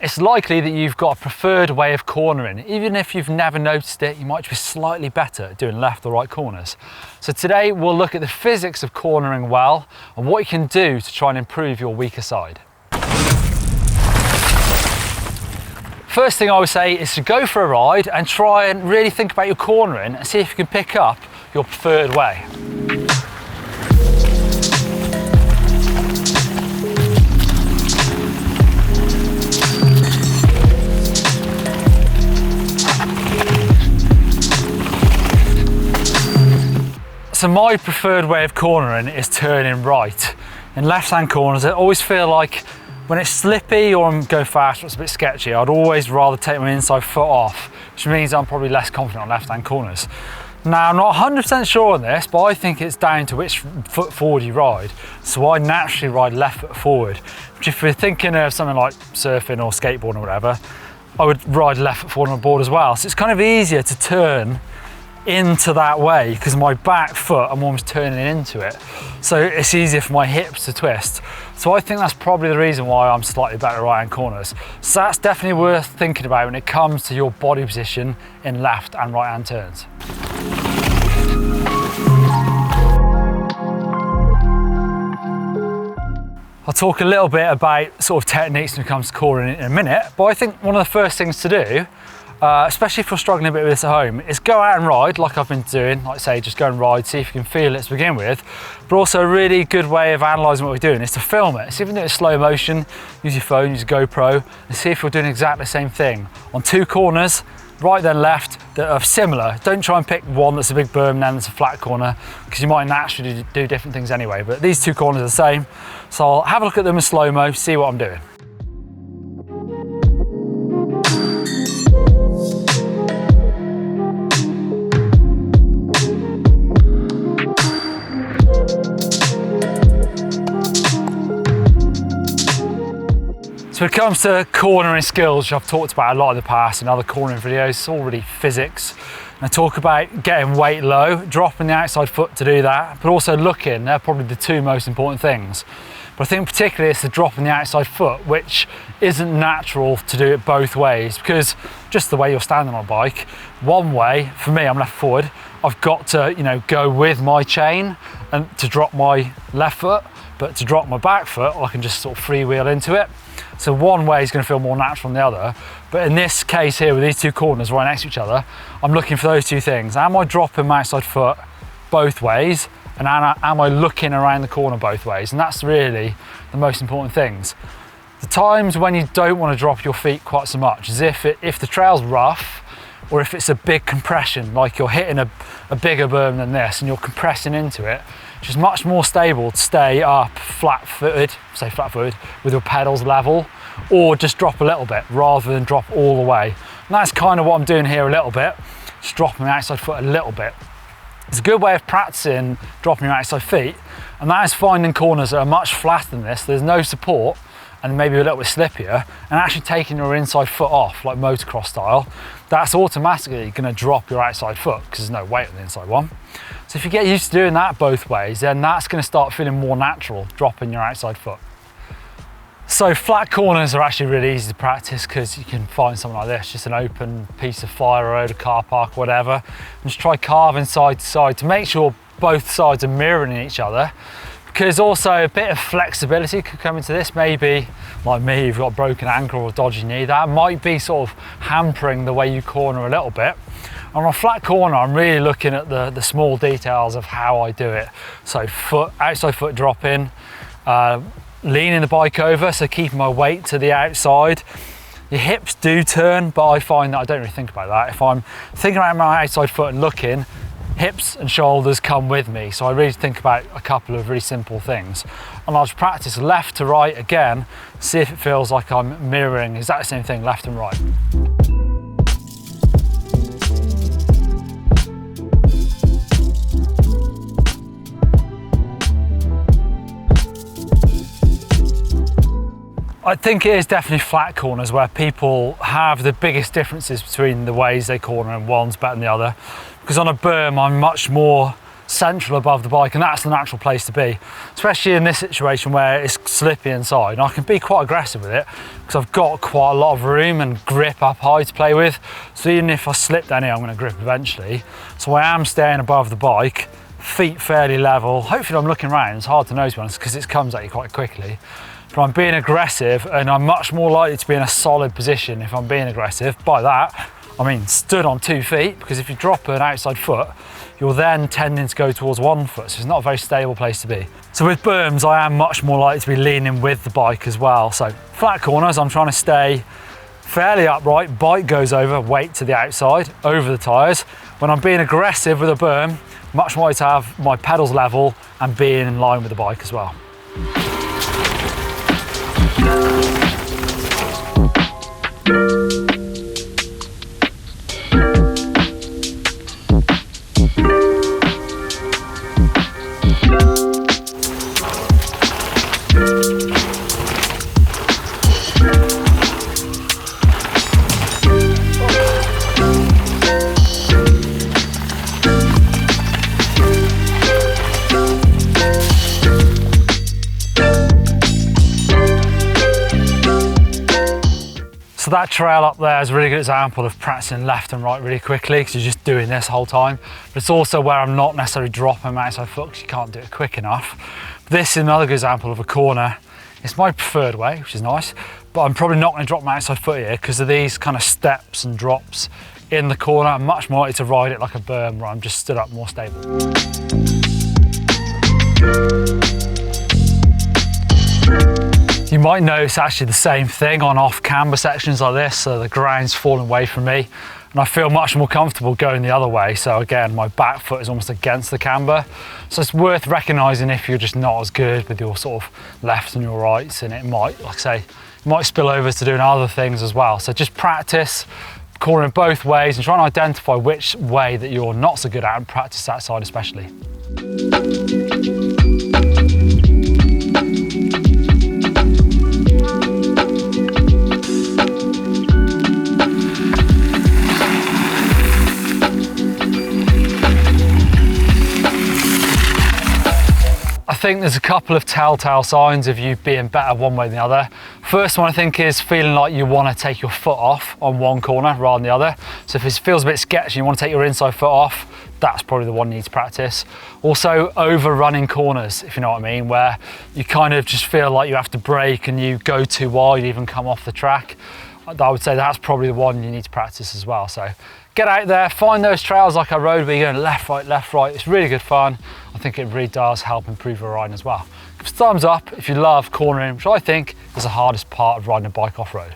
it's likely that you've got a preferred way of cornering. Even if you've never noticed it, you might be slightly better at doing left or right corners. So today we'll look at the physics of cornering well and what you can do to try and improve your weaker side. First thing I would say is to go for a ride and try and really think about your cornering and see if you can pick up your preferred way. So my preferred way of cornering is turning right. In left-hand corners, I always feel like when it's slippy or I'm going fast or it's a bit sketchy, I'd always rather take my inside foot off, which means I'm probably less confident on left-hand corners. Now, I'm not 100% sure on this, but I think it's down to which foot forward you ride. So I naturally ride left foot forward, which if you're thinking of something like surfing or skateboarding or whatever, I would ride left foot forward on a board as well. So it's kind of easier to turn into that way because my back foot, I'm almost turning into it. So it's easier for my hips to twist. So I think that's probably the reason why I'm slightly better at right-hand corners. So that's definitely worth thinking about when it comes to your body position in left and right-hand turns. I'll talk a little bit about sort of techniques when it comes to cornering in a minute, but I think one of the first things to do, especially if you're struggling a bit with this at home, is go out and ride like I've been doing. Like I say, just go and ride, see if you can feel it to begin with. But also a really good way of analysing what we're doing is to film it. So if you do it in slow motion, use your phone, use a GoPro, and see if you're doing exactly the same thing. On two corners, right then left, that are similar. Don't try and pick one that's a big berm and then it's a flat corner, because you might naturally do different things anyway. But these two corners are the same. So I'll have a look at them in slow-mo, see what I'm doing. So when it comes to cornering skills, which I've talked about a lot in the past in other cornering videos, it's all really physics. And I talk about getting weight low, dropping the outside foot to do that, but also looking. They're probably the two most important things. But I think particularly it's the dropping the outside foot, which isn't natural to do it both ways, because just the way you're standing on a bike, one way, for me, I'm left forward, I've got to, go with my chain and to drop my left foot, but to drop my back foot, I can just sort of freewheel into it. So one way is going to feel more natural than the other. But in this case here, with these two corners right next to each other, I'm looking for those two things. Am I dropping my outside foot both ways? And am I looking around the corner both ways? And that's really the most important things. The times when you don't want to drop your feet quite so much is if the trail's rough, or if it's a big compression, like you're hitting a bigger berm than this and you're compressing into it, which is much more stable to stay up flat-footed, with your pedals level, or just drop a little bit rather than drop all the way. And that's kind of what I'm doing here a little bit, just dropping my outside foot a little bit. It's a good way of practicing dropping your outside feet, and that is finding corners that are much flatter than this, there's no support, and maybe a little bit slippier, and actually taking your inside foot off, like motocross style. That's automatically going to drop your outside foot because there's no weight on the inside one. So if you get used to doing that both ways, then that's going to start feeling more natural, dropping your outside foot. So flat corners are actually really easy to practice because you can find something like this, just an open piece of fire road, a car park, whatever, and just try carving side to side to make sure both sides are mirroring each other. Because also a bit of flexibility could come into this. Maybe, like me, you've got a broken ankle or a dodgy knee, that might be sort of hampering the way you corner a little bit. On a flat corner, I'm really looking at the small details of how I do it. So outside foot drop in, leaning the bike over, so keeping my weight to the outside. Your hips do turn, but I find that I don't really think about that. If I'm thinking about my outside foot and looking, hips and shoulders come with me. So I really think about a couple of really simple things. And I'll just practice left to right again, see if it feels like I'm mirroring exactly the same thing, left and right. I think it is definitely flat corners where people have the biggest differences between the ways they corner, and one's better than the other. Because on a berm, I'm much more central above the bike, and that's the natural place to be, especially in this situation where it's slippy inside. And I can be quite aggressive with it because I've got quite a lot of room and grip up high to play with. So even if I slip down here, I'm going to grip eventually. So I am staying above the bike, feet fairly level. Hopefully I'm looking around. It's hard to know, to be honest, because it comes at you quite quickly. But I'm being aggressive, and I'm much more likely to be in a solid position if I'm being aggressive. By that, I mean stood on 2 feet, because if you drop an outside foot, you're then tending to go towards 1 foot, so it's not a very stable place to be. So with berms, I am much more likely to be leaning with the bike as well. So flat corners, I'm trying to stay fairly upright, bike goes over, weight to the outside, over the tyres. When I'm being aggressive with a berm, much more likely to have my pedals level and being in line with the bike as well. So that trail up there is a really good example of practicing left and right really quickly, because you're just doing this the whole time. But it's also where I'm not necessarily dropping my outside foot because you can't do it quick enough. This is another good example of a corner. It's my preferred way, which is nice, but I'm probably not going to drop my outside foot here because of these kind of steps and drops in the corner. I'm much more likely to ride it like a berm where I'm just stood up more stable. You might notice actually the same thing on off camber sections like this, so the ground's falling away from me and I feel much more comfortable going the other way. So again, my back foot is almost against the camber. So it's worth recognising if you're just not as good with your sort of lefts and your rights, and it might, like I say, it might spill over to doing other things as well. So just practice cornering both ways and try and identify which way that you're not so good at and practice that side especially. I think there's a couple of telltale signs of you being better one way than the other. First one I think is feeling like you want to take your foot off on one corner rather than the other. So if it feels a bit sketchy, you want to take your inside foot off, that's probably the one you need to practice. Also overrunning corners, if you know what I mean, where you kind of just feel like you have to brake and you go too wide, even come off the track. I would say that's probably the one you need to practice as well. So get out there, find those trails like I rode where you're going left, right. It's really good fun. I think it really does help improve your riding as well. Give us a thumbs up if you love cornering, which I think is the hardest part of riding a bike off-road.